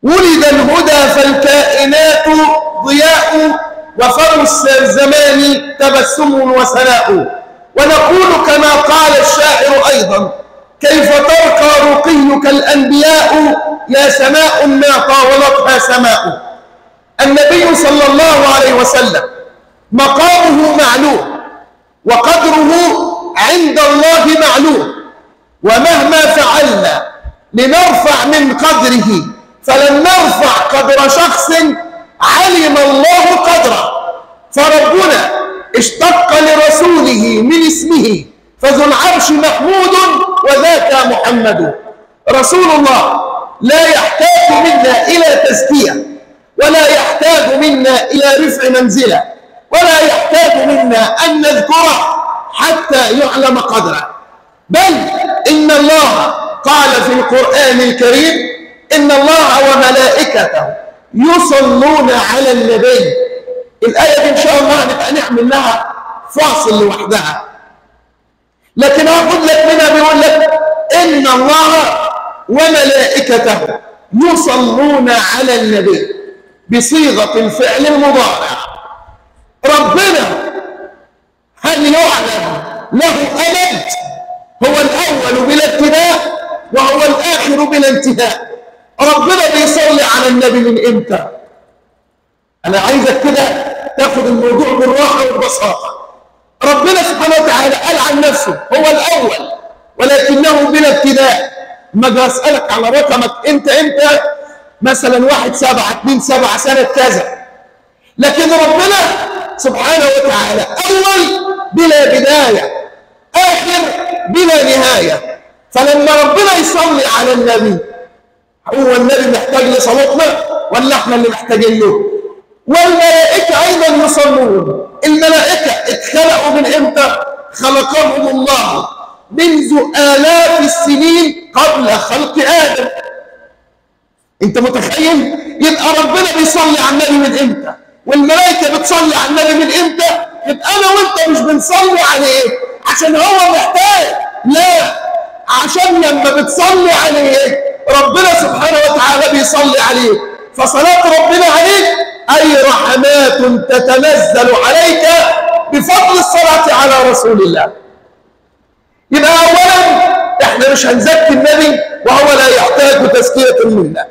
ولد الهدى فالكائنات ضياء، وفرس الزمان تبسم وسناء. ونقول كما قال الشاعر أيضا: كيف ترقى رقيك الأنبياء، يا سماء ما طاولتها سماء. النبي صلى الله عليه وسلم مقامه معلوم، وقدره عند الله معلوم، ومهما فعلنا لنرفع من قدره فلن نرفع قدر شخص علم الله قدره. فربنا اشتق لرسوله من اسمه، فذو العرش محمود وذاك محمد. رسول الله لا يحتاج منا إلى تزكية، ولا يحتاج منا إلى رفع منزلة، ولا يحتاج منا أن نذكره حتى يعلم قدره. بل إن الله قال في القرآن الكريم: إن الله وملائكته يصلون على النبي. الآية دي إن شاء الله نبقى نعمل لها فاصل لوحدها، لكن هاخد لك منها بيقول لك: إن الله وملائكته يصلون على النبي بصيغة الفعل المضارع. ربنا هل يعلم له أمد؟ هو الأول بلا ابتداء وهو الآخر بلا انتهاء. ربنا بيصلي على النبي من إمتى؟ أنا عايزك كده تاخد الموضوع بالراحة والبساطة. ربنا سبحانه وتعالى قال عن نفسه هو الأول ولكنه بلا ابتداء. ما أجي أسألك على رقمك إمتى مثلا 1/7/2/7 سنة كذا، لكن ربنا سبحانه وتعالى أول بلا بداية، آخر بلا نهاية. فلما ربنا يصلي على النبي، هو النبي محتاج لصلاتنا ولا احنا اللي محتاجين له؟ والملائكة أيضا يصلون. الملائكة اتخلقوا من إمتى؟ خلقهم الله منذ آلاف السنين قبل خلق آدم. أنت متخيل؟ يبقى ربنا بيصلي على النبي من إمتى؟ والملائكة بتصلي على النبي من إمتى؟ يبقى أنا وأنت مش بنصلي عليه عشان هو محتاج، لا، عشان لما بتصلي عليه ربنا سبحانه وتعالى بيصلي عليك. فصلاة ربنا عليك أي رحمات تتنزل عليك بفضل الصلاة على رسول الله. يبقى أولا احنا مش هنزكي النبي وهو لا يحتاج تزكية منا.